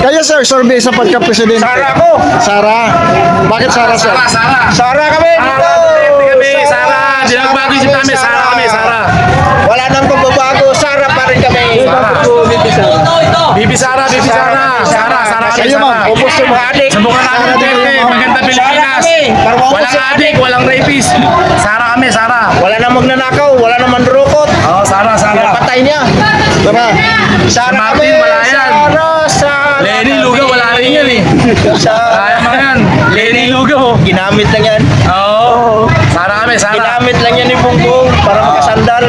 Kayo sir, survey sa pagka-presidente. Sara ako. Sara. Bakit Sara sir? Sara kami dito. Sara, di nagbago isip namin, Sara kami, Sara. Wala nang pagbabago. Sara pa rin kami. Bibi Sara, Bibi Sara. Sara kami, Kayo ma'am, Sara. Ubus yung mga adik. Subukan natin ang Duterte, maganda Pilipinas. Walang adik, walang rapist. Sara kami, Sara. Wala nang magnanakaw. Wala nang mandurukot. Oh, Sara, Sara. Patay niya. Tara. Sara Martin, kami. wala yan. Sara. Lenny Lugaw, wala rin yan eh. Kaya mga yan. Lenny Lugaw. Ginamit lang yan. Oo. Sara kami, Sara. Ginamit lang yan ni Bongbong para makasandal.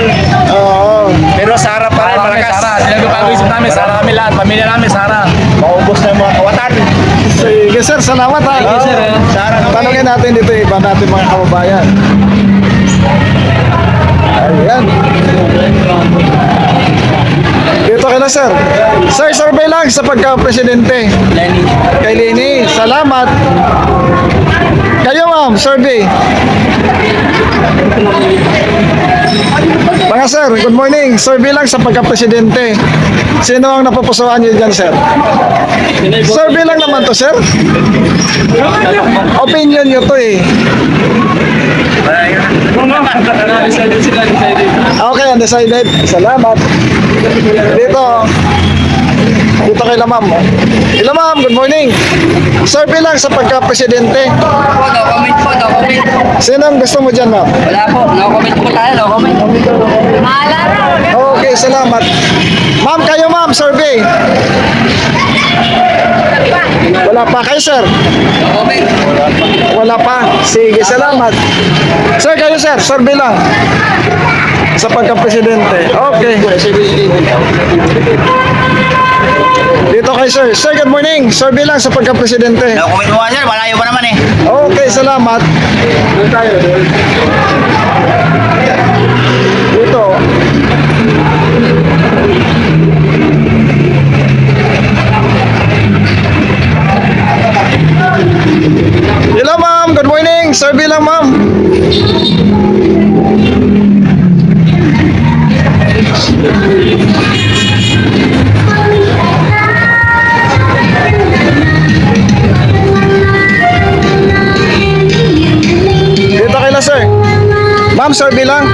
Oo. Pero Sara pa rin Sara kami, malakas. Sara. Di nagbago isip namin, Sara kami lahat. Pamilya namin, Sara. Maubos na yung mga kawatan. Sige sir, salamat ha. Sara kami. Tanungin natin dito iba natin mga kababayan. Ayan. Dito ka na sir. Sir, survey lang sa pagka-presidente. Lenny. Kay Lenny, salamat. Kayo ma'am, survey. Mga sir, good morning. Survey lang sa pagka-presidente. Sino ang napupusuan niyo dyan, sir? Survey lang naman to, sir. Opinion niyo to eh. Okay, undecided. Salamat. Dito. Dito kay Lamam. Lamam, good morning. Survey lang sa pagka-presidente. No comment po, no comment. Sino ang gusto mo dyan, ma'am? Wala po, no comment po tayo, no comment. Mahala na. Okay, salamat. Ma'am, kayo ma'am, survey. Wala pa kayo, sir. No comment. Wala pa. Sige, salamat. Sir, kayo, sir, survey lang. Sa pagka-presidente. Okay. Dito kay sir. Sir, good morning. Survey lang sa pagka-presidente. No comment mo sir. Malayo pa naman eh. Okay, salamat. Dito. Hello, ma'am. Good morning. Survey lang, ma'am. Dito kay sir. Ma'am, survey lang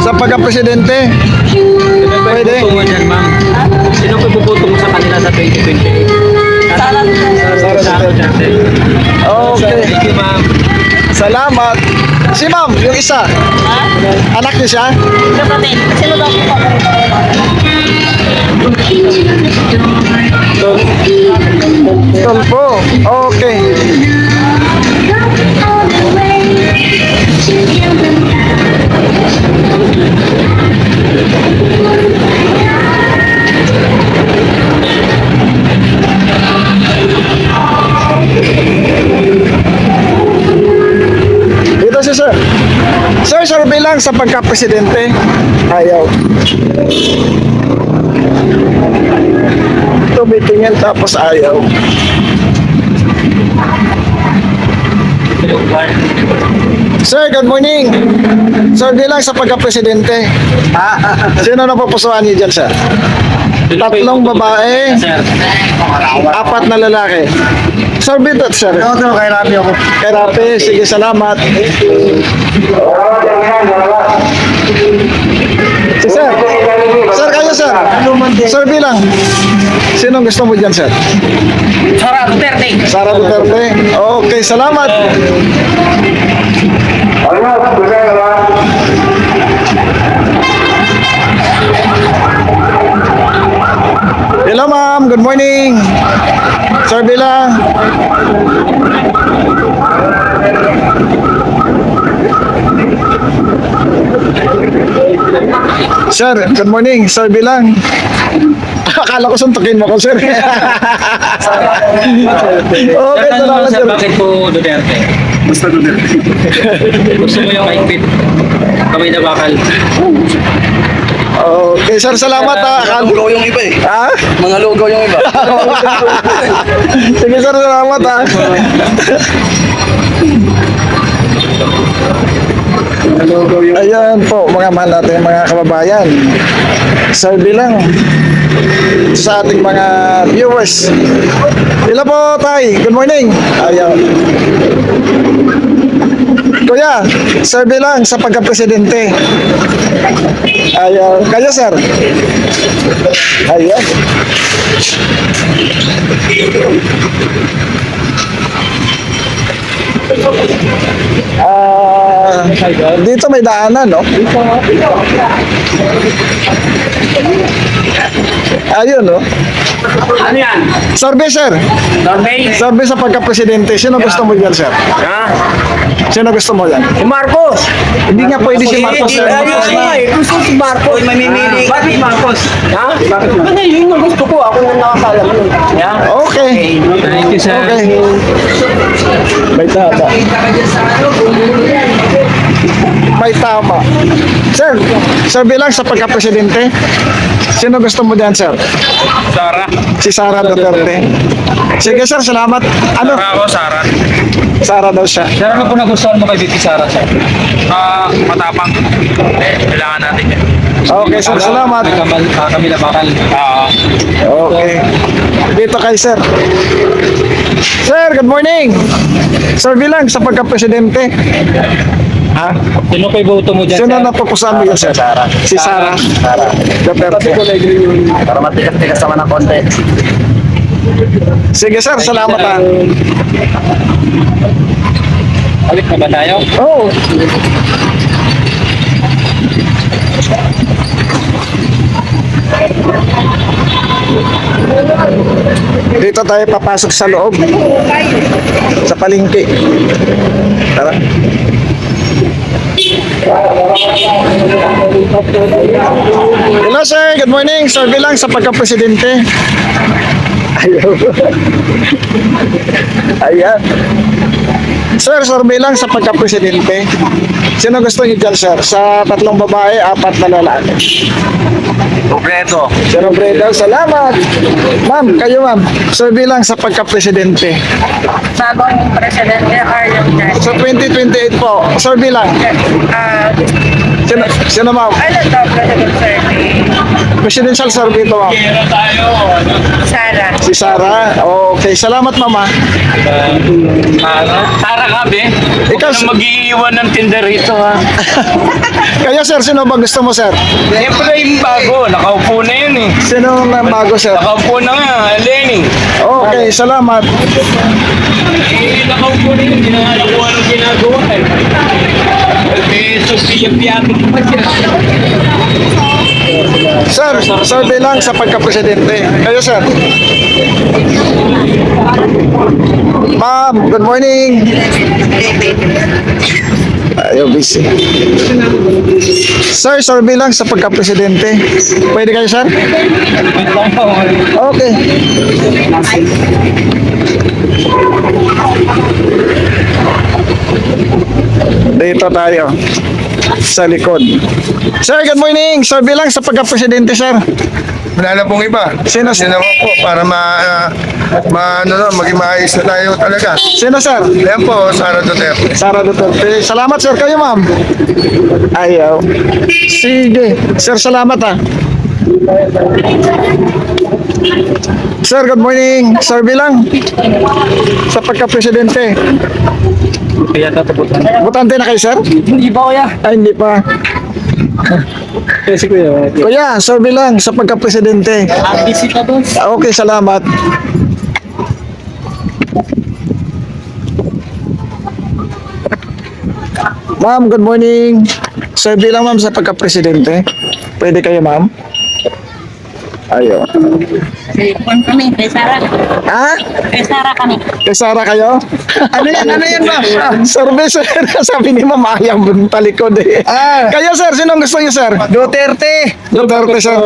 sa pagka-presidente. Pwede. Sino ko buboto mo sa kanila sa 2028? Sara. Sara Duterte. Okay. Thank you, ma'am. Salamat. Si ma'am, yung isa. Anak niyo siya? Kapatid, sino daw po? Tulpo. Okay. Dito si sir. Sir, survey lang sa pagka-presidente. Ayaw. Tumitingin tapos ayaw. Sir, good morning. Survey lang sa pagka-presidente. Sino na pupusuan niyo dyan, sir? Tatlong babae, Sir. 4 na lalaki. Survey that, sir. Ito kay Rabi ako. Kay Rapi, sige, salamat. Si sir. Sir, kayo, sir. Survey lang. Sinong gusto mo dyan, sir? Sara Duterte. Sara Duterte. Okay, salamat. Hello, ma'am. Good morning. Survey lang. Sir, good morning. Survey lang. Akala ko suntukin mo ko, sir. Okay, salamat, sir. Bakit po Duterte? Basta Duterte. Gusto mo yung mahigpit? Kamay na bakal. Okay, sir, salamat ha. Lugaw yung iba eh. Ha? Mga lugaw yung iba. Sige, sir, salamat ha. Ayan po, mga mahal natin mga kababayan. Survey lang sa ating mga viewers. Hello po, Tay. Good morning. Ayan. Kuya, survey lang sa pagka-presidente. Ayan. Kayo, sir? Ayan. Dito may daanan, no? Ayun, no? Ano yan? Survey, sir. Survey? Survey sa pagka-presidente. Sino gusto mo yan, sir? Ha? Sino gusto mo yan? Si Marcos! Hindi nga pwede si Marcos, sir. Gusto si Marcos. Uy, mamimili. Bakit Marcos? Ha? Kasi yun yung gusto ko. Ako na nakasala mo. Yeah? Okay. Thank you, sir. Okay. May tama. May tama. Sir, survey lang sa pagka-presidente. Sino gusto mo dyan, sir? Sara. Si Sara Duterte. Sige, sir. Salamat. Ano? Ako, Sara. Sara daw siya. Sir, ano po nagustuhan mo kay BP Sara, sir? Matapang. Kailangan natin yan. Okay, sir. Salamat. Kamila Bakal. Okay. Dito kay sir. Sir, good morning. Survey lang sa pagka-presidente. Ha? Sino kay boto mo dyan, Sino sir? napupusan mo yun, sir? Si Sara. Duterte. Para matikas-tikas naman ng konti. Sige, sir. Salamat, ha. Balik na ba tayo? Oo. Dito tayo papasok sa loob. Sa palengke. Tara. Hello, sir. Good morning. Survey lang sa pagka-presidente. Ayaw. Ayan. Sir, survey lang sa pagka-presidente. Sino gusto niyo dyan, sir? Sa 3 babae, 4 na lalaki. Kompleto. Sir Robredo, salamat. Ma'am, kayo ma'am. Survey lang sa pagka-presidente. Bagong presidente or yung dati? Sa 2028 po, survey lang. Sino ma'am? Ano daw president survey? Presidential survey to ma'am. Sara. Si Sara. Okay, salamat mama. Sara ka, be. Ikaw, Mag-iiwan ng tinder rito, ha? kayo sir, sino ba gusto mo sir? Siyempre yung bago. Nakaupo na yun, eh. Sino na bago sir? Nakaupo na nga, Lenny. Okay, salamat. Nakaupo na yun. Ginagawa ng ginagawa, eh. Sofia Piato pa siya. Sir, survey lang sa pagka-presidente. Kayo sir. Ma'am, good morning. Ayaw, busy. Sir, survey lang sa pagka-presidente. Pwede kayo, sir? Okay. Dito tayo. Sa likod. Sir, good morning. Survey lang sa pagka-presidente, sir. Wala na pong iba. Sino, sir? Sino po para maging maayos na tayo talaga. Sino, sir? Ayan po, Sara Duterte. Sara Duterte. Salamat, sir. Kayo, ma'am. Ayaw. Sige. Sir, salamat, ha. Sir, good morning. Survey lang sa pagka-presidente. Kaya tataputan. Butante na kayo, sir? Hindi ba, kuya? Ay, hindi pa. Kasi kuya. Kuya, survey lang sa pagka-presidente. Busy ka doon. Okay, salamat. Ma'am, good morning. Survey lang, ma'am, sa pagka-presidente. Pwede kayo, ma'am? Ayaw. Kami, kay Sara. Ha? Kay Sara kami. Kay Sara kayo? Ano yan, ma'am? Survey, sir. Sabi ni ma'am, ayaw mo talikod eh. Kayo, sir. Sinong gusto niyo, sir? Duterte. Duterte, sir.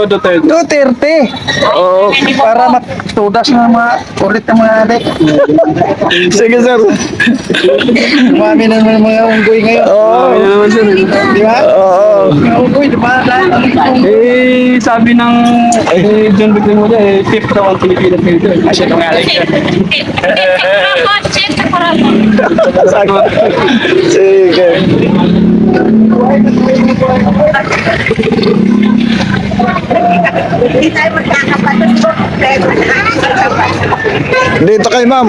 Duterte. Oo. Para matudas na mga ulit na mga adik. Sige, sir. Dumami na naman mga unggoy ngayon. Oo. Di ba? Oo. Mga unggoy, dumadaan. Eh, sabi ng John Bicrimulya, fifth daw ang Pilipinas ngayon. Asya itong alay siya. Sige. Dito kay ma'am.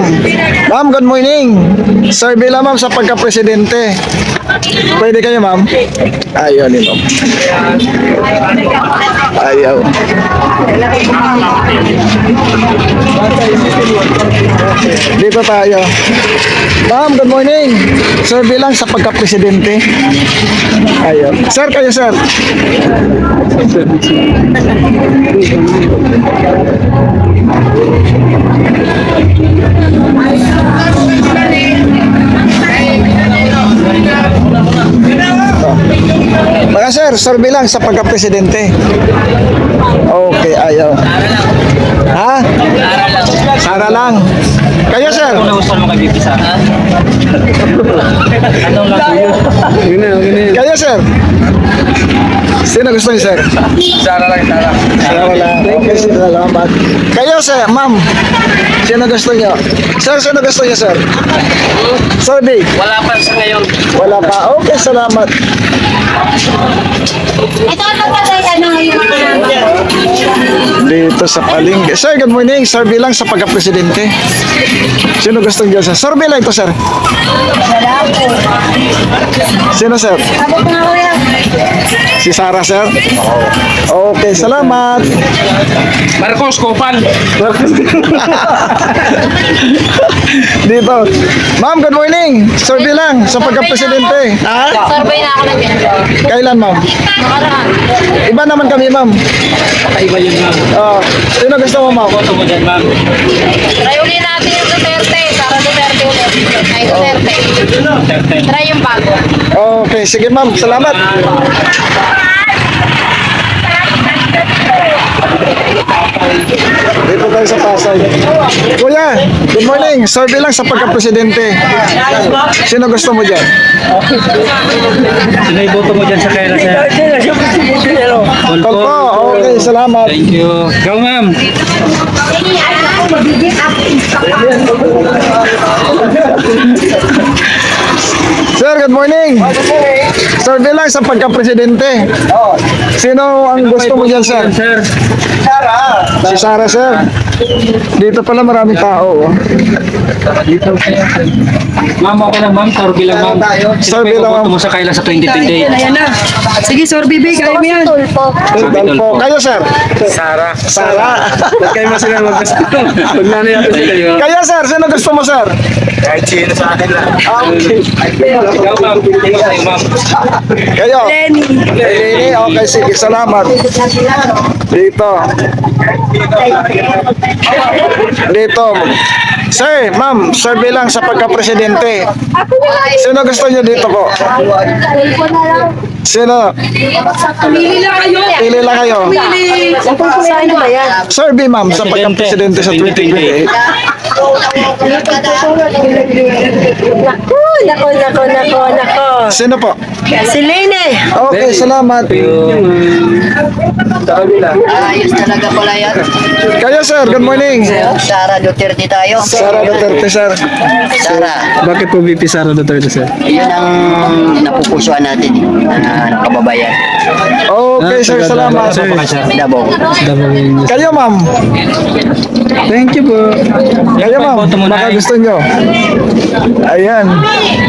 Ma'am, good morning. Survey lang ma'am sa pagka-presidente. Pwede kayo ma'am? Ayaw ni ma'am. Ayaw. Dito tayo. Ma'am, good morning. Survey lang sa pagka-presidente. Ayaw. Sir, kayo sir. Mga sir, survey lang sa pagka-presidente. Okay, ayaw. Ha? Sara lang. Kayo sir? Kayo sir? Sino gusto niyo sir? Sara lang, Sara. Sara lang. Okay, salamat. Kayo sir, ma'am. Sino gusto niyo? Sir, sino gusto niyo sir? Survey. Wala pa sa ngayon. Wala pa. Okay, salamat. Ito ano ba ano yung Dito sa palengke. Sir, good morning. Survey lang sa pagka-presidente. Sino gusto niyo sir? Survey lang ito sir. Sino sir? Abot nga ko yan. Si Sara sir? Okay, salamat. Marcos, Kopal. Dito. Ma'am, good morning. Survey lang sa pagka-presidente. Ha? Survey na ako ng ganito. Kailan ma'am? Nakaraan. Iba naman kami ma'am. Iba yun, ma'am. Sino gusto mo ma'am? Boto mo dyan, ma'am. Try ulit natin yung Duterte. Sara Duterte ulit. Ay, Duterte. Try yung bago. Okay, sige ma'am. Salamat. Dito tayo sa Pasay. Kuya, good morning. Survey lang sa pagka-presidente. Sino gusto mo dyan? Sino yung boto mo dyan sa kailan, sir? Tolpo. Okay, salamat. Thank you. Go, ma'am. Sir, good morning. Survey lang sa pagka-presidente. Sino ang gusto mo dyan, sir? Sir. Si Sara, sir. Dito pala maraming tao. Oh. Dito. Ma'am, okay lang, ma'am. Survey lang, ma'am. Survey lang, Boto ma'am. mo sa kailan sa 2028. Sige, Sir Bibi, kaya mo yan. Tolpo. Kayo, sir? Sara. Sara. Kayo mas sila mag-gusto. Pag nanay ako sila yun. Kayo, sir? Sino gusto mo, sir? Kahit sino sa akin lang. Okay. Ikaw, ma'am. Ikaw, ma'am. Kayo? Lenny. Okay, sige. Salamat. Dito. Dito. Sir, ma'am, survey lang sa pagka-presidente. Sino gusto niyo dito po? Sino? Pili lang kayo. Pili lang kayo. Saan ba yan? Survey, ma'am, sa pagka-presidente sa 2028. Nako. Sino po? Si Lene. Okay, salamat. Ayos talaga pala yan. Kayo, sir, good morning. Sara Duterte tayo. Sara Duterte, sir. Sara, Bakit po VP Sara Duterte, sir? yun ang napupusuan natin na kababayan. Okay, sir, salamat. Dabong. Kayo, ma'am. Thank you po. Kayo, ma'am. Boto mo na Baka ay. gusto nyo. Ayan.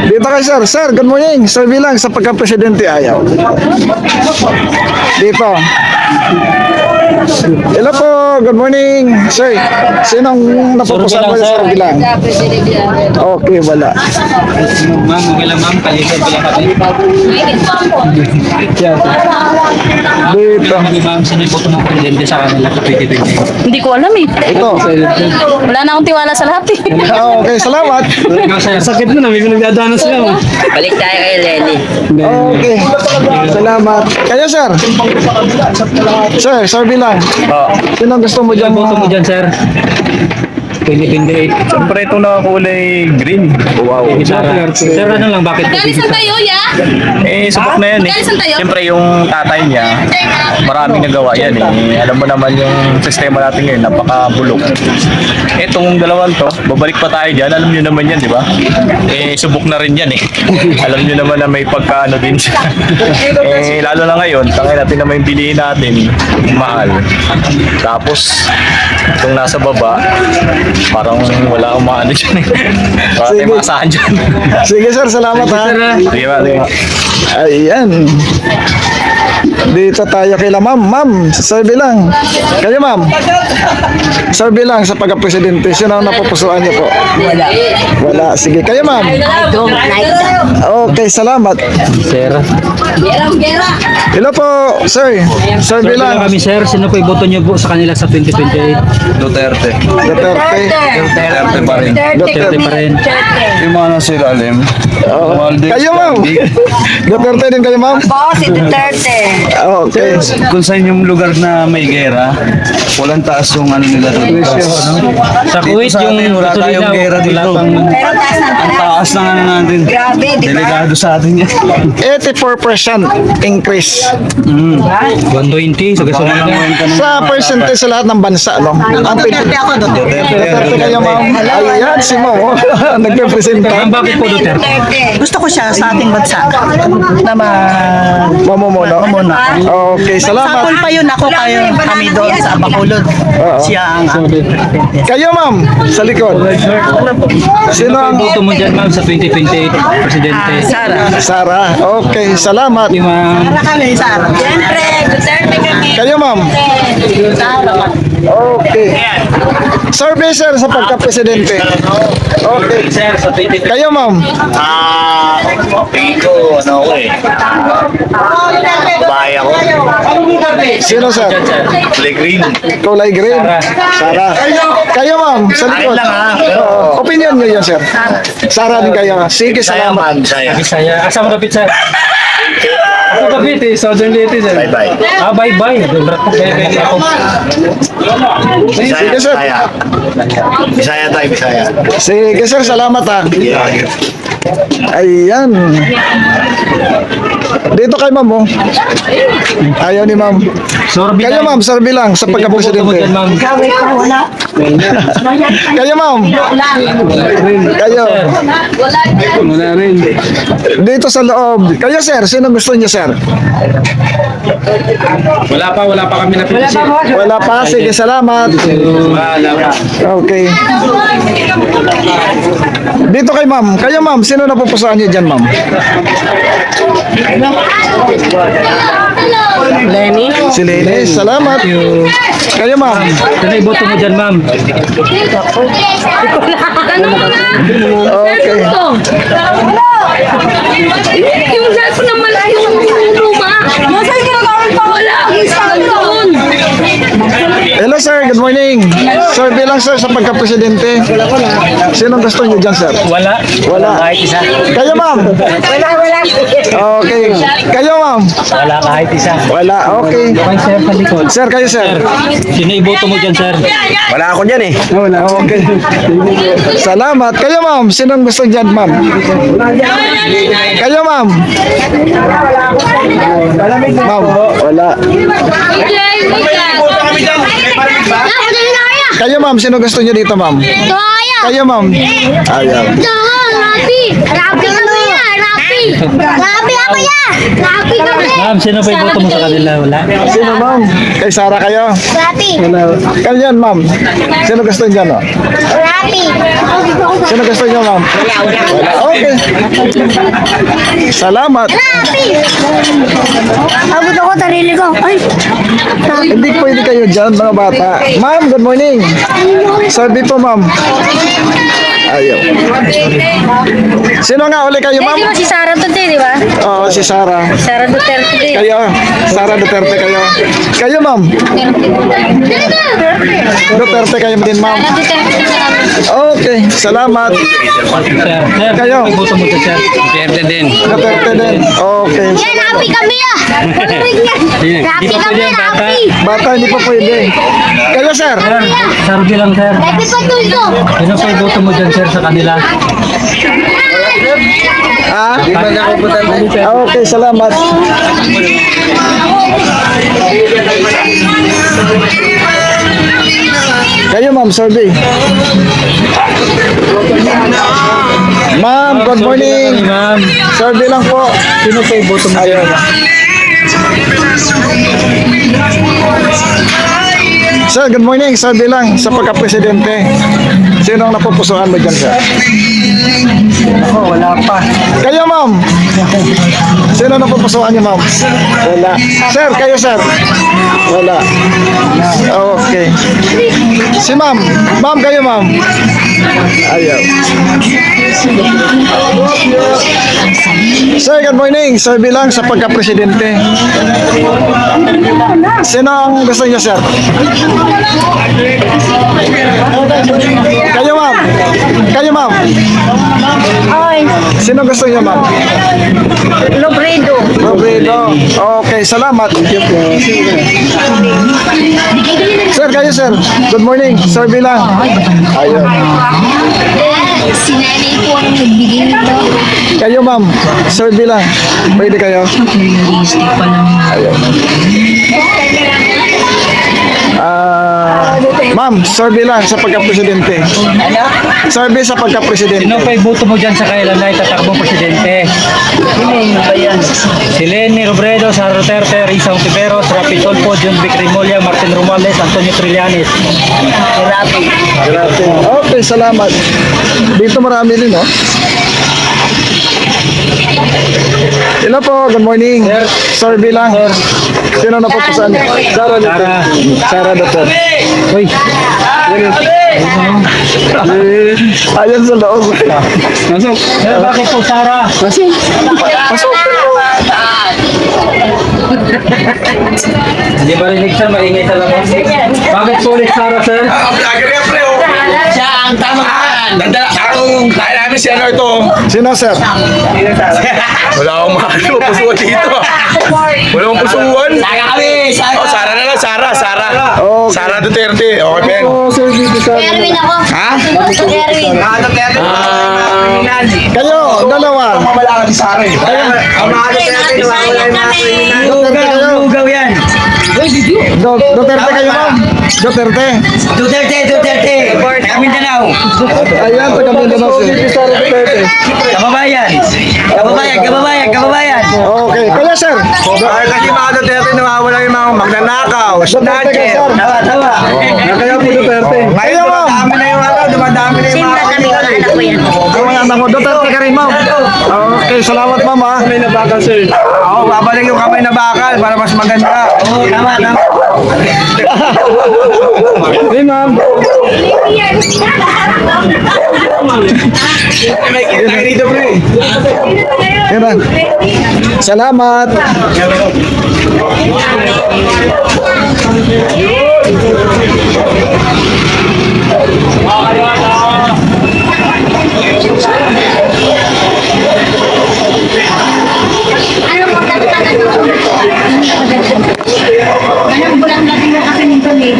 Dito kayo, sir. Sir, good morning. Survey lang sa pagka-presidente. Ayaw. Dito. Hello po. Good morning. Sir, sinong napupusan mo sa survey lang? Okay, wala. Ma'am, okay lang, ma'am. Palitan ko lang kami. Dito. Kami, ma'am, sino yung boto ng presidente sa kanila sa 2028? Hindi ko alam eh. Ito. Wala na akong tiwala sa lahat eh. Okay, salamat. Ikaw, sir. Sakit mo na, may nagdadanas sila mo. Balik tayo kay Lenny. Okay. Salamat. Kayo, sir. Sir, survey lang. Sino gusto mo dyan? Boto mo dyan, sir. 2028. Siyempre ito na kulay green. Wow. Sara. Sir, ano lang, bakit? Galing sa tayo, ya? Subok na yan eh. Galing saan tayo? Siyempre yung tatay niya, maraming nagawa yan eh. Alam mo naman yung sistema natin ngayon, napakabulok. Itong dalawang to, babalik pa tayo dyan. Alam nyo naman yan, di ba? Subok na rin yan eh. Alam nyo naman na may pagkaano din siya. Lalo na ngayon, tangay natin naman yung bilihin natin, mahal. Tapos, itong nasa baba, parang wala akong maano dyan eh. Wala tayong maasahan dyan. Sige sir, salamat ha. Sige ba, sige. Ayan. Dito tayo kila ma'am. Ma'am, sabi lang. Kayo ma'am. Sabi lang sa pagka-presidente. Sino ang napupusuan niyo po? Wala. Sige. Kayo ma'am. Okay, salamat. Sir. Hello po, sir. Sabi Sir, lang. kami sir, sino po iboto niyo po sa kanila sa 2028? Duterte. Duterte. Duterte pa rin. Duterte pa rin. Yung mga nasa ilalim. Kayo ma'am. Duterte din kayo ma'am. Oo, si Duterte. Okay. Kung sa inyong lugar na may gera, walang taas yung ano nila doon. Sa Kuwait, Sa atin, yung wala tayong Solida, gera wala dito. pang Pero taas ng Ang taas na ano natin. Grabe, di ba? Delikado sa atin yan. 84% increase. 120 sa gasolina. Sa percentage sa lahat ng bansa, no? Ang Duterte ako, Duterte. Duterte kayo ma'am. Ayan, si ma'am. oh. Nagrepresenta. Ma'am, bakit po Duterte? Duterte. Gusto ko siya sa ating bansa. Na Mamumuno. Okay, salamat. Sapol pa yun, ako kayo kami doon sa Bacolod. Siya ang Kayo ma'am, sa likod. Sino ang Iboto mo dyan ma'am sa 2028 presidente? Sara. Sara? Okay, salamat. Si ma'am. Para kami, Sara. Siyempre, Duterte kami. Kayo ma'am. Sara. Okay. Survey sir sa pagka-presidente. Okay. Sir, sa 2028. Kayo ma'am. Sino sir? Green. Kulay green. Sara. Kayo ma'am, sa likod. Oo. Opinion nyo yun sir. Sara din kayo. Sige, salamat. Bisaya. Asam kapit sir? Asam kapit eh. Southern Leyte sir. Bye-bye. Ah, bye-bye. Dobrat ko. Bye-bye ako. Sige sir. Bisaya tayo, Bisaya. Sige sir, salamat ha. Ayan. Dito kay ma'am oh. Ayaw ni ma'am. Sorbi Kayo ma'am, survey lang sa Iboto mo pagka-presidente. dyan ma'am. Kawit ka, wala. Kayo ma'am. Kayo. Wala rin. Dito sa loob. Kayo sir, sino gusto niyo sir? Wala pa kami napipisit. Wala pa. Sige, salamat. Okay. Dito kay ma'am. Kayo ma'am, sino napupusuan niyo dyan ma'am? Lenny. Si Lene. Salamat. Kayo ma'am. Sino iboto mo dyan ma'am? Okay. Yung cellphone naman yung luma. Masay ka na wala. Doon. Hello sir, good morning. Survey lang sir sa pagka-presidente. Sino gusto niyo dyan sir? Wala. Wala. Kahit isa. Kayo ma'am. Wala. Okay. Kayo ma'am. Wala kahit isa. Wala. Okay. May sir sa likod. Sir, kayo sir. Sino iboto mo dyan sir? Wala ako dyan eh. Wala. Okay. Salamat. Kayo ma'am. Sino gusto dyan ma'am? Kayo ma'am. Ma'am. Wala. Kayo ma'am. Sino gusto niyo dito ma'am? Kayo ma'am. Ayaw. Rapi ako yan! Rapi kami! Ma'am, sino pa iboto mo sa kanila? Wala. Sino ma'am? Kay Sara kayo? Rapi! Kanyan ma'am. Sino gusto niyo dyan? Oh? Rapi! Sino gusto niyo ma'am? Wala. Okay. Salamat. Rapi! Abot ako tarili ko. Ay! Hindi pwede kayo dyan mga bata. Ma'am, good morning. Survey po ma'am. Ayaw. Sino nga uli kayo, ma'am? Di ba si Sara Duterte, di ba? Oo, si Sara. Sara Duterte din. Kayo, Sara Duterte kayo. Kayo, ma'am. Duterte kayo din, ma'am. Sara Duterte din namin. Okay, salamat. Kayo. Duterte din. Duterte din. Okay. Yan, happy kami ah! Happy kami, happy! Bata, hindi pa pwede. Kayo, sir. Sabi lang, sir. Happy pa tulo! Ano pa iboto mo dyan, sir, sa kanila? Ah? Okay, salamat. Kayo, ma'am, survey. Ma'am, good morning. Ma'am, Survey lang po. sino pa iboto mo dyan? Sir, good morning. Survey lang sa pagka-presidente. Sino ang napupusuan mo dyan, sir? Ako, wala pa. Kayo, ma'am. Sino ang napupusuan niyo, ma'am? Wala. Sir, kayo, sir? Wala. Okay. Si ma'am. Ma'am, kayo, ma'am? Ayaw. Sir, good morning. Survey lang sa pagka-presidente. Sino ang gusto niyo, sir? Kayo, ma'am. Kayo, ma'am. Ay, Sino gusto niyo, ma'am? Lobredo. Robredo. Okay, salamat. Sir, kayo, sir. Good morning. Survey lang. Ayun. Si nanay po ang nagbigay nito. Kayo, ma'am. Survey lang. Pwede kayo? Ayun. Ma'am, survey lang sa pagka-presidente. Survey sa pagka-presidente. Sino pa iboto mo dyan sa kailan na itatakbong presidente? Si Lenny Robredo, Sara Duterte, Risa Ontiveros, Rapi Tulfo, John Vic Remulla, Martin Romales, Antonio Trillanes. Okay, salamat. Dito marami din, no? Hello po, good morning. Survey lang. Sino na pupusan niyo? Sara Duterte. Sara Duterte. Uy, Ayan sa loob. masok. Bakit po, Sara? Pasok. Hindi ba rinig, sir? Maingay sa labas. Bakit po ulit, Sara, sir? Siya ang tamang Nandala akong kaya namin si ano ito. Sino, sir? Wala akong pusuan dito. Wala akong pusuan. Saka kami! Oh, Sara na lang, Sara. Okay. Sara Duterte. Okay, Ben. Oh, sir, dito sa... Erwin ako. Ha? Erwin. Kayo, dalawa. Wala ka si Sara eh. Duterte kayo. Lugaw yan. Duterte kayo, ma'am. Duterte. Duterte. Kami Mindanao. Ayan, taga Mindanao, sir. Sara Duterte. Kababayan. Okay. Kaya, sir. Kasi mga Duterte nawawala yung mga magnanakaw, Duterte kayo, sir. Kaya po Duterte. Kayo, ma'am. Dumadami na yung ano, dumadami na yung Same mga lang kami mga anak ko yan. Kaya anak mo, Duterte ka rin, ma'am. Okay, salamat, ma'am, ha. Oo, babalik yung kamay na bakal para mas maganda. Oo, tama. Hey, ma'am. Tayo dito, pre. Yan lang. Salamat. Ano mo Anong bulang natin na kasi nito eh?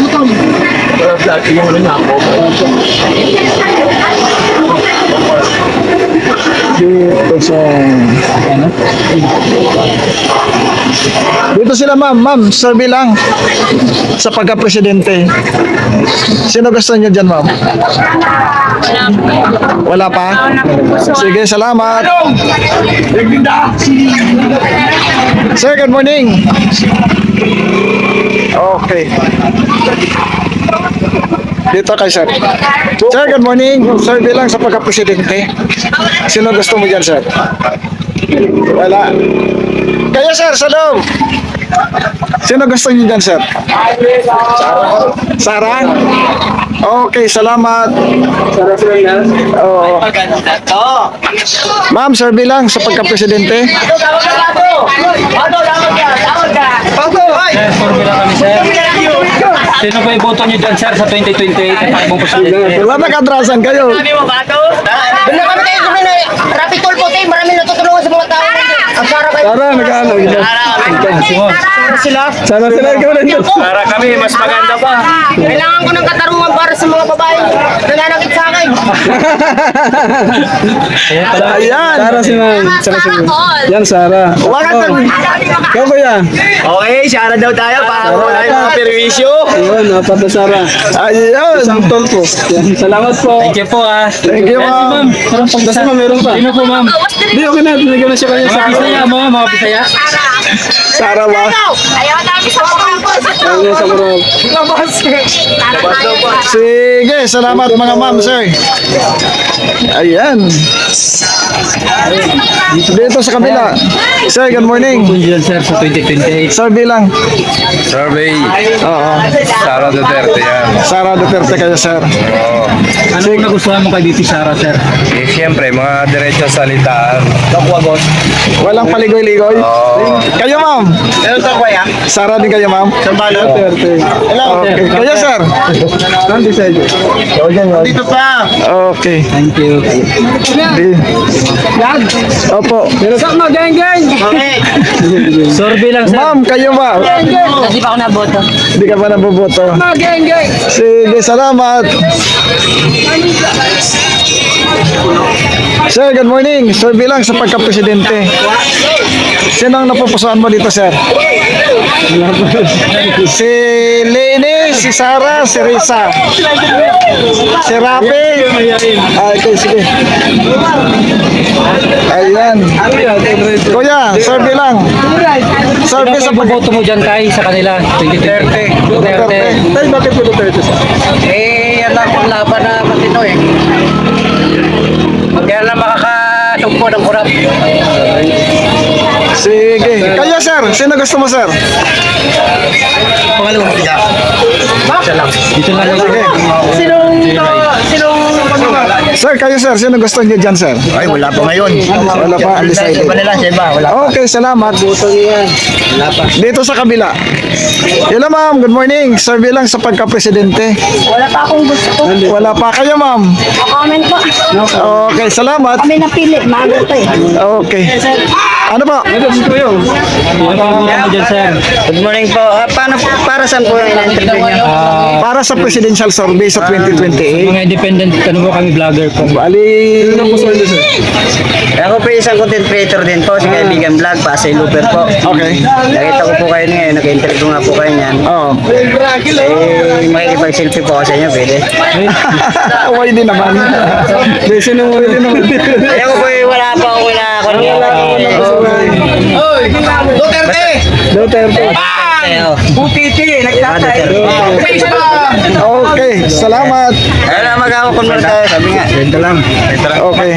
Utong. Dito sa... Dito sila, ma'am. Ma'am, survey lang sa pagka-presidente. Sino gusto niyo dyan, ma'am? Wala pa? Sige, salamat. Sir, good morning. Okay. Dito kay sir. Sir, good morning. Survey lang sa pagka-presidente. Sino gusto mo dyan, sir? Wala. Kaya, sir, sa loob. Sino gusto niyo dyan, sir? Sarah? Okay, salamat. Sarap sila yan. Oo. Ma'am, survey lang sa pagka-presidente. Survey lang kami, sir. Sino ba iboto niyo dyan, sir, sa 2028 at takbong presidente? Wala nakadrasan kayo. Doon kami kayo kami na traffic toll po tayo. Marami natutulungan sa mga tao. Ang para kayo. Tara, nag-ano. Sana sila ikaw na dito. Para kami, mas maganda pa. Kailangan ko ng katarungan para sa mga babae. Nananakit sa akin. Ayan. Sara si ma'am. Sara si ma'am. Yan, Sara. Wakat na. Ikaw kuya. Okay, shara daw tayo para wala yung mga perwisyo. Ayun, apat na Sara. Ayan. Isang tol po. Yan, salamat po. Thank you po ah. Thank you, ma'am. Kasi ma'am, meron pa. Sino po ma'am? Hindi, okay na. Binigyan na siya kanya sa Bisaya mo, mga Bisaya. Sara ba? Ayaw namin sa mga Ayun, sa Muro. Sige, salamat mga ma'am, sir. Ayan. Dito sa kabila. Sir, good morning. Kundian sir sa 2028. Survey lang. Survey. Oo. Sara Duterte yan. Sara Duterte kayo, sir. Ano yung nagustuhan mo kay DT Sara, sir? Eh, siyempre, mga diretso salitaan. Walang paligoy-ligoy. Kayo, ma'am. Ano to, kuya? Sara din kayo, ma'am. Sambalo? Okay. Kayo, sir. Dito pa. Okay. Thank you. Opo. Sa mageng-geng! Okay. Survey lang sir. Ma'am, kayo ba? Hindi pa ako naboto. Hindi ka ba naboboto? Mageng-geng! Sige, salamat. Sir, good morning. Survey lang sa pagka-presidente. Sino ang napupusuan mo dito, sir? Si Lene, si Sara, si Risa. Si Rapi. Okay, sige. Ayan. Kuya, survey lang. Survey sa pag... Boto mo dyan kay sa kanila 2030. Duterte. Tay, bakit po Duterte, sir? Yan lang ang laban na matino eh. Kaya lang makakasugpo ng kurap. Sige. Kaya, sir, sino gusto mo, sir? Pangalawang tiga. Dito lang Sige. Sir, kayo, sir, sino gusto niyo dyan, sir? Ay, wala pa ngayon. Wala pa, undecided. Iba nila, sa iba. Wala. Okay, salamat. Dito sa kabila. Hello, ma'am. Good morning. Survey lang sa pagka-presidente. Wala pa akong gusto. Wala pa kayo, ma'am. Comment po. Okay, salamat. Kami napili. Maaga to eh. Okay. Ano po? Ano mo dyan sir? Good morning po. Paano, para saan po yung in-interview niyo? Para sa presidential survey sa 2028. Mga independent, ano po kami vlogger po. Bali, Ako po isang content creator din po, si Kaibigan Vlog, Pasay Looper po. okay. Nakita ko po kayo ngayon, nag-interview nga po kayo niyan. Oo. Makikipag-selfie po ako sa inyo, pwede. Why din naman? Sino mo din naman? Kaya ko po wala pa ako na Duterte! Duterte. Butiti, nagtatay. Okay, salamat. Kaya na mag-ako muna tayo, sabi nga. Ganda lang. Okay.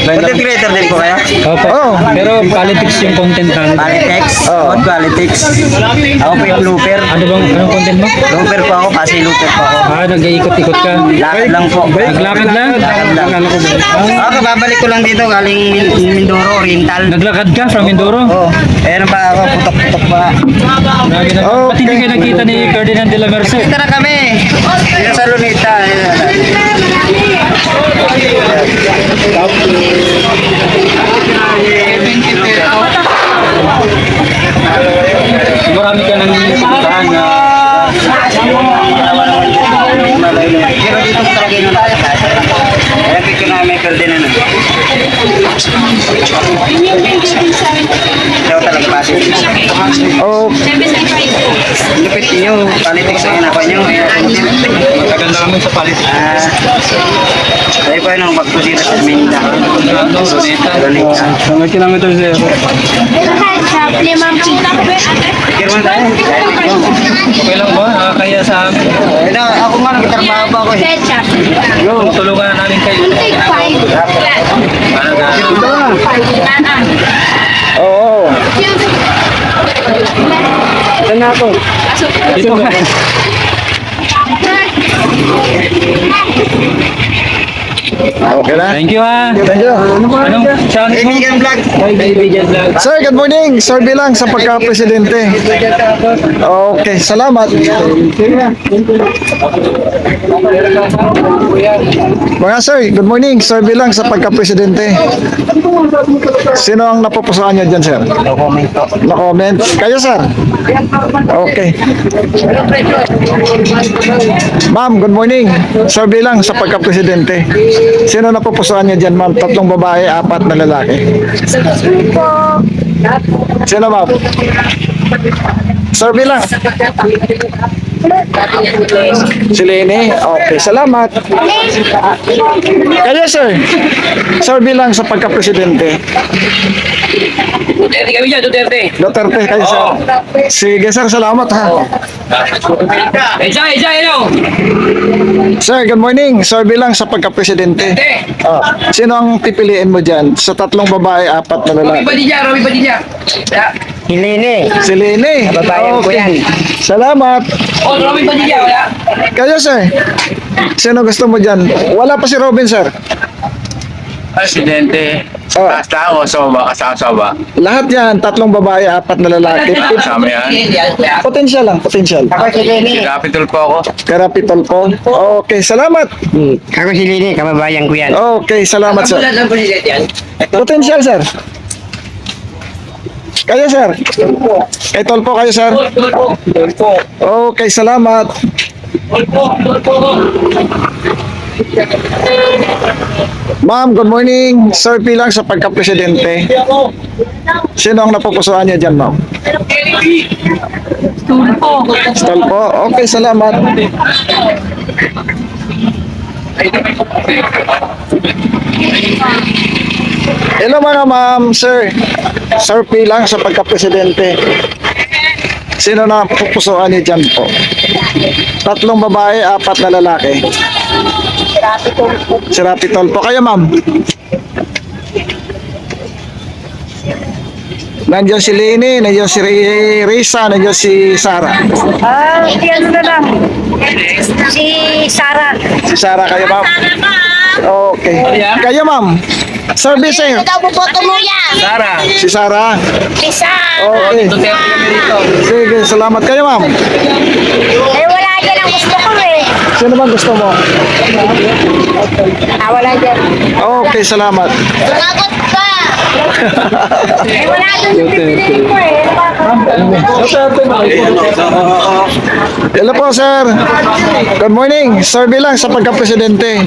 Content creator din po kayo? Opo. Oh. Pero politics yung content namin. Politics? What politics? Ako po yung looper. Ano bang, anong content mo? Looper po ako, Pasay Looper po ako. Nag-iikot-ikot ka. Lakad lang po. Naglakad lang? Akala ko ba? Ako, babalik ko lang dito, galing Mindoro, Oriental. Naglakad ka from Mindoro? Oh, ayan pa ako, putok-putok pa. Grabe na. Ba't hindi kayo nakita ni Ferdinand de la Merced? Kita na kami. Yung sa Lunita. Marami ka nang puntahan na Pero dito talaga yung kaya picture na may Ferdinand. Ikaw talaga pati. Oh, Lupit nyo, politics ang inako nyo. magaganda kami sa politics. Tayo po yun ang magkusina sa Minda. Lunita. Mga kilometer sir. Picture mo tayo. Okay lang ba? Kaya sa amin. Ako nga, nagtrabaho pa ako eh. Tulungan na namin kayo. oo. Ito na ako. Ito. Okay na? Thank you ha. Thank you. Anong channel mo? Kaibigan vlog. Sir, good morning. Sir Bilang sa pagka-presidente. Okay, salamat. Mga sir, good morning. Sir Bilang sa pagka-presidente. Sino ang napupusuan niyo dyan, sir? No comment po. No comment. Kayo, sir? Okay. Ma'am, good morning. Sir Bilang sa pagka-presidente. Sino napupusuan niyo dyan, ma'am? 3 babae, 4 na lalaki. Sino, ma'am? Sir Bilang. Si Lene. Okay, salamat. Kayo, sir. Sir Bilang sa pagka-presidente. Duterte kami dyan, Duterte. Duterte, kayo, sir. Sige, sir. Salamat, ha. Ano? Sir, good morning. Sir Bilang sa pagka-presidente. Sino ang pipiliin mo dyan? Sa 3 babae, 4 na lalaki. Romy Padilla. Hilini. Si Lene. Kababayan ko yan. Salamat. Oh, Romy Padilla, wala. Kayo, sir. Sino gusto mo dyan? Wala pa si Robin, sir. Presidente. Oh. Basta o soba, kasama. Lahat yan, 3 babae, 4 na lalaki. Kasama yan. Potential lang, potential. Ako si Lini. Capital po ako. Karapitol po. Okay, salamat. Ako si Lini, kababayan ko yan. Okay, salamat, sir. Lang presidente yan. Potential, sir. Kayo, sir. Kay Tolpo kayo, sir. Okay, salamat. Ma'am, good morning. Sir Pilang sa pagka-presidente. Sino ang napupusuan niyo dyan, ma'am? Tolpo. Okay, salamat. Hello mga ma'am, sir. Sir Pilang sa pagka-presidente. Sino na pupusuan niyo dyan po? 3 babae, 4 na lalaki. Si Rapi Tolpo. Kayo, ma'am? Nandiyan si Lene, nandiyan si Risa, nandiyan si Sara. Si ano na lang. Si Sarah. Si Sara, kayo, ma'am? Okay. Kayo, ma'am? Service, eh. Ikaw buboto mo yan. Si Sara. Isa. Okay. Sige, salamat kayo, ma'am. Eh, wala dyan ang gusto ko eh. Sino bang gusto mo? Wala dyan. Okay, salamat. Sumagot ka. Eh, wala dyan yung pipiliin ko eh. Hello po, sir. Good morning. Sir Bilang sa pagka-presidente.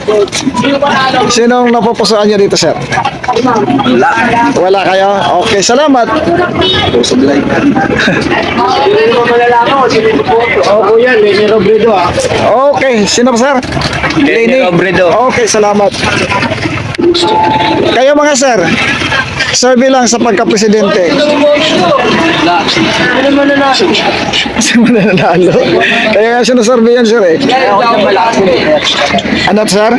Sinong napupusuan niyo dito, sir? Wala kayo? Okay, salamat. Okay, sino pa, sir? Lene Robredo. Okay, salamat. Kayo mga sir, sir Bilang sa pagka-presidente. Sino mananalo? Kaya nga sinusurvey yan, sir, eh. Ano, sir?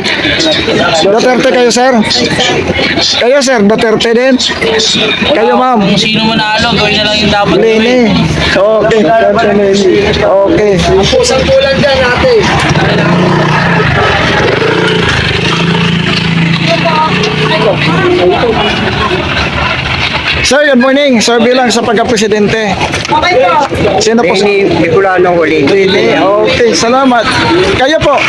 Duterte kayo, sir? Kayo, sir, Duterte din? Kayo, ma'am? Kung sino manalo, gawin na lang yung dapat Lene. Okay. Okay. Pusang kulang dyan natin. Sir, good morning. Sir Bilang sa pagka-presidente. Sino po? Lini, Bicolano ko, Lini. Lene. Okay, salamat. Kayo po.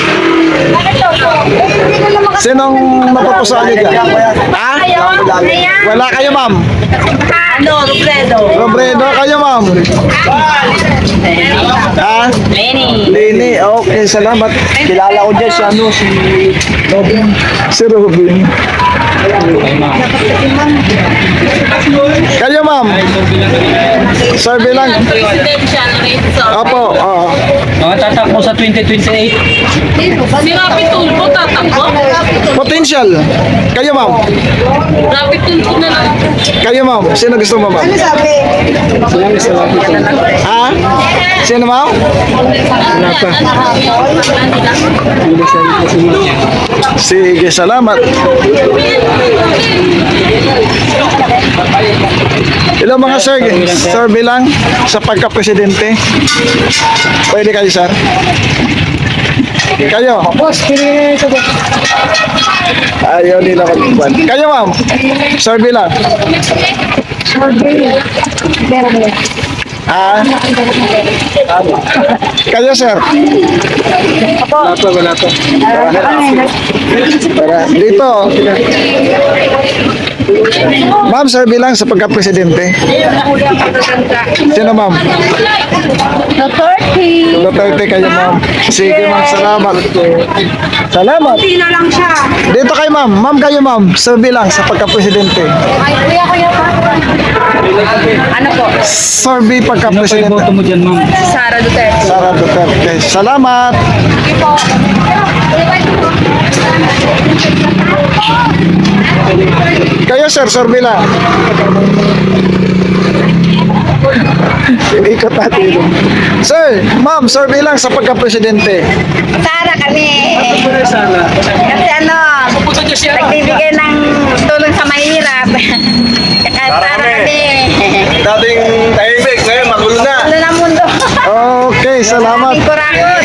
Sinong napupusuan niyo dyan? Ha? Wala kayo, ma'am. Robredo, kayo, ma'am. Ha? Lene. Okay, salamat. Kilala ko dyan si ano, si Robin. Si Robin. Kayo, ma'am. Sir Bilang. Opo, oo. Mga tatakbo sa 2028. Si Rapi Tulfo tatakbo? Potential. Kayo, ma'am. Rapi Tulfo na lang. Kayo, ma'am. Sino gusto mo, ma'am? Ha? Sino, ma'am? Sige, salamat. Hello mga sir, sir Bilang sa pagka-presidente. Pwede kayo, sir? Kayo? Ayaw nila mag-buwan. Kayo, ma'am? Survey lang. Ah? Kayo, sir? Tara, dito. Ma'am, survey lang sa pagka-presidente. Sino, ma'am? Duterte kayo, ma'am. Sige, ma'am. Salamat. Salamat. Pino lang siya. Dito kayo, ma'am. Ma'am, kayo, ma'am. Survey lang sa pagka-presidente. Ay, kuya pa. Ano po? Survey Ano pa yung pagka-presidente. boto mo dyan, ma'am? Sara Duterte. Sara Duterte. Salamat. Sige po. Kayo, sir, survey lang. Ikot natin. Sir, ma'am, survey lang sa pagka-presidente. Sara kami. Kasi ano, nagbibigay ng tulong sa mahirap. Kaya Sara kami. Dating tahimik, ngayon magulo na. Ano na mundo? Okay, salamat. Aming kurakot.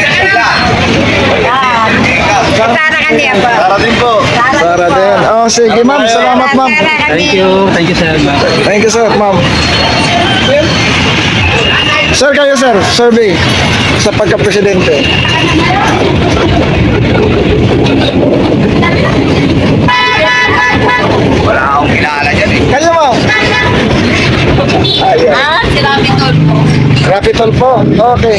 Sara kami ako. Para din po. Sara din. Oh, sige, ma'am. Salamat, ma'am. Sara kami. Thank you, sir. Thank you, sir, ma'am. Sir, kayo, sir, survey sa pagka-presidente. Wala akong kilala dyan eh. Kayo, ma'am. Ayan. Ah, si Rapi Tulfo. Rapitol po. Okay.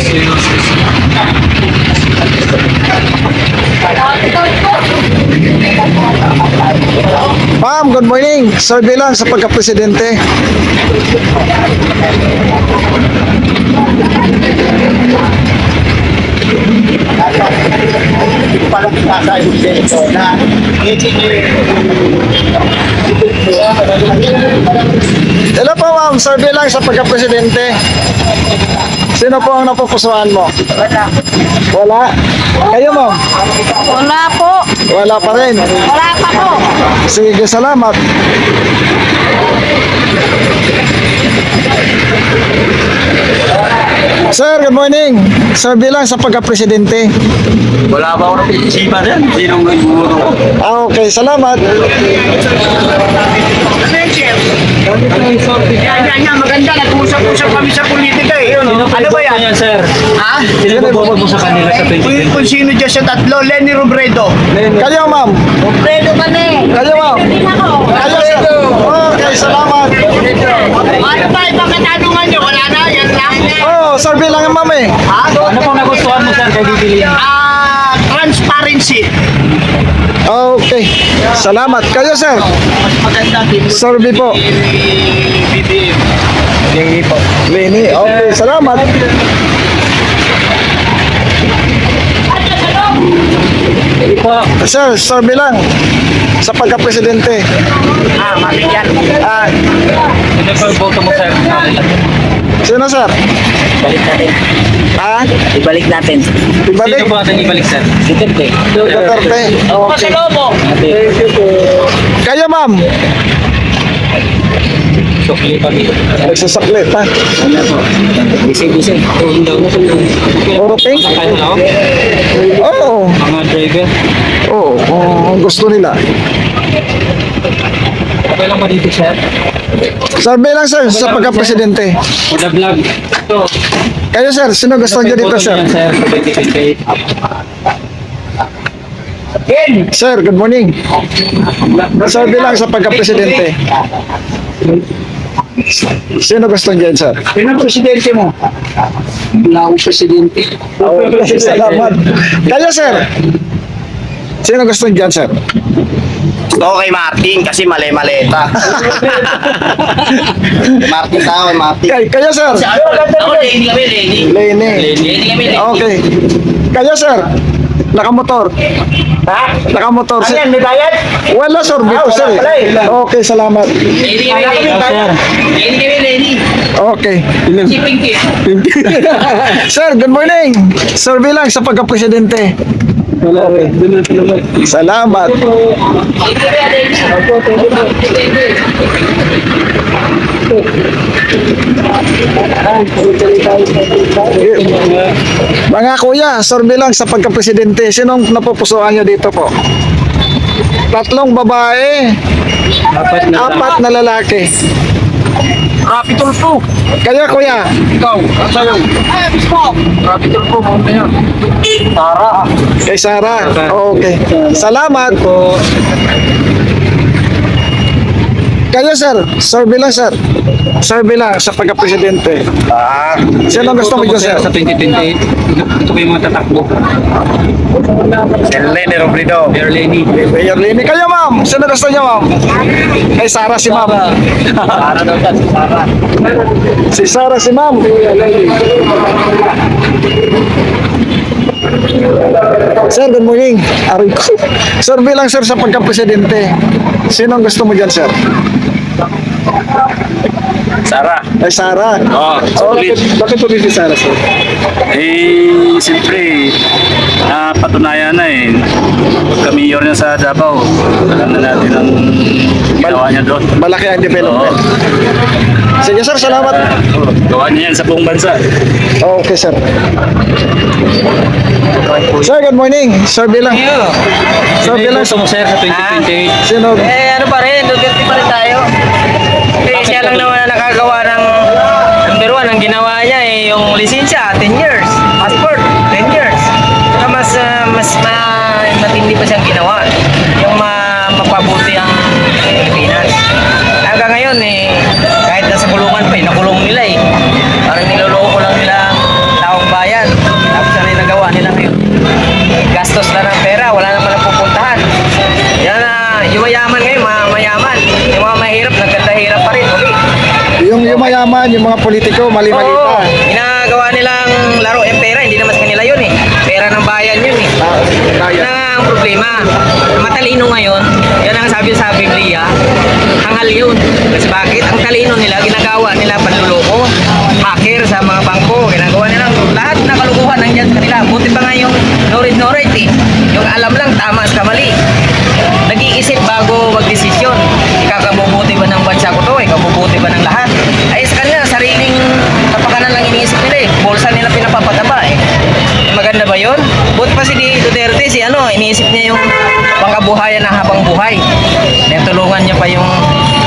Ma'am, good morning. Survey lang sa pagka-presidente. Hello po, ma'am. Survey lang sa pagka-presidente. Sino po ang napupusuan mo? Wala. Kayo, ma'am? Wala po. Wala pa rin. Wala pa po. Sige, salamat. Sir, good morning. Survey lang sa pagka-presidente. Wala ba akong napag-isipan yan? Sinong nagmuro ko? Ah, okay, salamat. Yan, maganda. Nag-usap-usap kami sa politika eh. Ano ba yan? sir? Ha? Sino boboto mo sa kanila sa 2020? Kung sino dyan sa tatlo, Lenny Robredo. Kayo, ma'am. Predo kami. Kayo, ma'am. Hindi na ako. Kayo, sir. Okay, salamat. Ano ba ibang katanungan nyo? Wala na, yan lang. Oh, survey lang, ma'am eh. Ano pong nagustuhan mo, sir, kay Bibilian? Transparency. Okay, salamat. Kayo, sir. Survey po. Lenny po. Lenny, okay, salamat. Sir, survey lang sa pagka-presidente. Mabigyan. Ah, Ano pong boto mo, sir? sino, sir? Ibalik natin. Ah, Ibalik natin. ibalik. Sino po natin ibalik, sir? Duterte. Duterte. Okay. Kayo, ma'am. Sukli pa dito. Nagsasaklit, ha? Busy. Puro pink? Kaya na ako? Oo. Mga driver. Oo, kung gusto nila. Okay lang ba dito, sir? Survey lang, sir, sa pagka-presidente. For the vlog. Ito. Kayo, sir, sino gusto nyo dito, sir? Boto niyo yan, sir, sa 2028. Sir, good morning. Survey lang sa pagka-presidente. Sino gusto nyo dyan, sir? Sino ang presidente mo? Wala akong presidente. Okay, salamat. Kayo, sir. Sino gusto nyo dyan, sir? Gusto ko kay Martin kasi mali-maleta. Martin tao, Martin. Kayo, sir. Ako, Lenny kami, Lenny. Lenny. Lenny kami, Lenny. Okay. Kayo, sir. Nakamotor. Ha? Nakamotor. Ano yan, may bayad? Wala, sir. Dito, sir. Okay, salamat. Lenny kami, Lenny. Lenny kami, Lenny. Okay. Si Pinky. Sir, good morning. Survey lang sa pagka-presidente. Wala rin. Doon na salamat. Salamat. Lenny kami, Lenny. Mga kuya, survey lang sa pagka-presidente. Sinong napupusuan nyo dito po? 3 babae, 4 na lalaki. Rapi Tulfo. Kayo kuya, Ikaw, ang sayo. Rapi Tulfo, mga yan. Tara. kay Sarah. Okay. Salamat po. Kayo sir, survey lang sir. Survey lang sa pagka-presidente. Sino gusto mo dyan sir? Sa 2028, ito ko yung mga tatakbo. Lenny Robredo. Erleni. Mayor Lini. Kayo ma'am, sino gusto niyo ma'am? Kay Sarah si ma'am. Tara daw dyan, Tara. Si Sarah si ma'am. Sir, good morning. Aray ko. Survey lang sir sa pagka-presidente. Sino ang gusto mo dyan sir? Sara. Ay Sarah. Bakit po si Sarah sir? Siyempre, patunayan na pagka-mayor niya sa Davao, alam na natin ang ginawa niya doon. Malaki ang development. Sige sir, salamat. Gawa niya yan sa buong bansa. Okay sir. Sir, good morning. Survey lang. Survey lang. Gusto mo sir sa 2028? Sino? Ano pa rin, Duterte pa rin tayo. Kasi siya lang naman ang nakagawa ng number 1, ang ginawa niya yung lisensya, 10 years. Passport, 10 years. Saka mas matindi pa siyang ginawa. Yung mapabuti ang Pilipinas. Hanggang ngayon kahit nasa kulungan pa, nakulong nila Parang niloloko lang nila ang taong bayan. Tapos ano yung nagawa nila ngayon? Gastos lang ng pera, wala naman ang pupuntahan. Yan yung mayaman ngayon, mayaman. Yung mga mahirap, nagkanda-hirap pa rin. Okay. Yung mayaman, yung mga politiko, mali-mali Oo, pa. ginagawa nilang laro yung pera, hindi naman sa kanila yun Pera ng bayan yun Yan ang problema. Matalino ngayon, yan ang sabi sa Biblia, hangal yun. Kasi bakit? Ang talino nila, ginagawa nila panluloko, hacker sa mga bangko, ginagawa nilang lahat na kalukuhan nandiyan sa kanila. Buti pa nga yung knowledge, yung alam lang, tama at kamali. Nag-iisip bago magdesisyon. Ikakabubuti ba ng bansa ko to? Ikabubuti ba ng lahat? Ay sa kanila, sariling kapakanan lang iniisip nila Bulsa nila pinapapataba Maganda ba yun? Buti pa si Duterte, iniisip niya yung pangkabuhayan ng habang buhay. Tulungan niya pa yung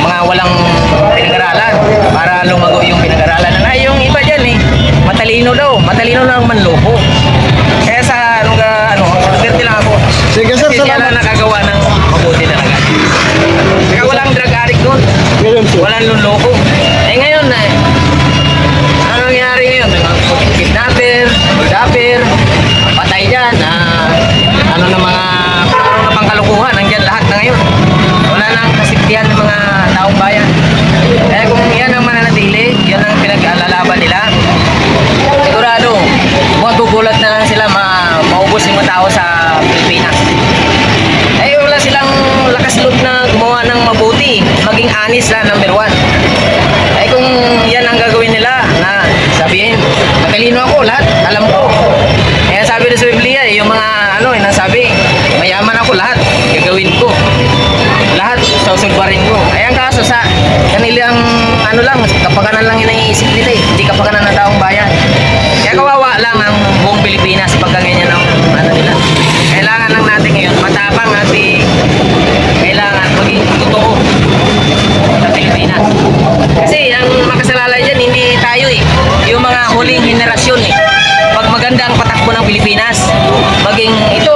mga walang pinag-aralan para lumago yung pinag-aralan. Ay, yung iba dyan matalino daw. Matalino lang manloko. Kaya sa Duterte lang ako. Sige sir, Kasi siya lang salamat. nakagawa ng mabuti talaga. Saka walang drug addict doon. Ngayon sir. Walang luloko. Ngayon ano nangyari ngayon? Kidnapper, patay dyan, ano na mga pangkalukuhan, nandiyan lahat na ngayon. Wala nang kasigtihan ng mga taong bayan. Kaya kung yan ang mananatili, yan ang pinag-alalaban nila, sigurado, magugulat na lang sila maubos yung mga tao sa Pilipinas. Wala silang lakas loob na gumawa ng mabuti, maging honest na number 1. Kung yan ang gagawin nila, na sabihin, matalino ako, lahat, alam ko. Kaya sabi na sa Biblia, yung mga nasabi, mayaman ako lahat, gagawin ko. Lahat, susulbarin ko. Ang kaso sa kanilang, kapakanan lang iniisip nila hindi kapakanan ng taong bayan. Kaya kawawa lang ang buong Pilipinas pagka ganyan ang nila. Kailangan lang natin ngayon, matapang at kailangan maging totoo sa Pilipinas. Kasi ang makasalalay dyan, hindi tayo yung mga huling henerasyon Pag maganda ang patakbo ng Pilipinas, maging ito,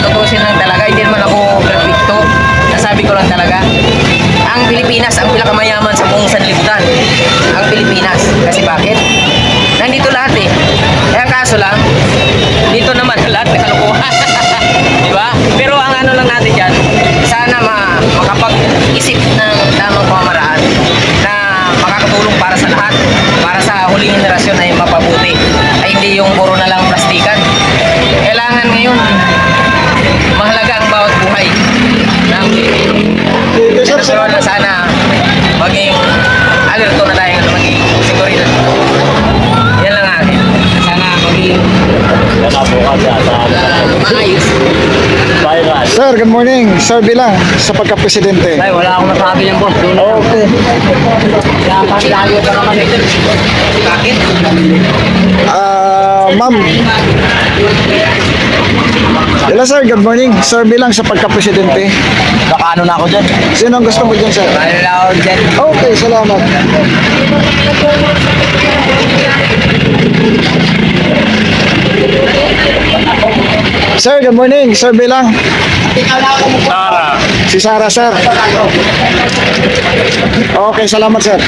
tutusin lang talaga, hindi naman ako perfecto. Nasabi ko lang talaga, ang Pilipinas ang pinakamayaman sa buong sanlibutan. Ang Pilipinas. Kasi bakit? Nandito lahat Kaya kaso lang, dito naman lahat may kalukuhan. Diba? Pero ang lang natin dyan, sana makapag-isip ng tamang pamamaraan na makakatulong para sa lahat, para sa huling henerasyon ay mapabuti. Ay hindi yung puro na lang plastikan. Kailangan ngayon, mahalaga ang bawat buhay ng Pilipino. Kaya sana maging alerto na tayo, maging seguridad. Yan lang akin. Sana maging maayos. Sir, good morning. survey lang sa pagka-presidente. Ay, wala akong masabi niyan, boss. Doon na. Okay. Kaya pang-layo pa naman ito. Bakit? Ma'am. Hello sir, good morning. Survey lang sa pagka-presidente. Baka ano na ako dyan. Sino ang gusto mo dyan, sir? Ano na ako dyan. Okay, salamat. Sir, good morning. Survey lang. Si Sarah, sir. Okay, salamat, sir.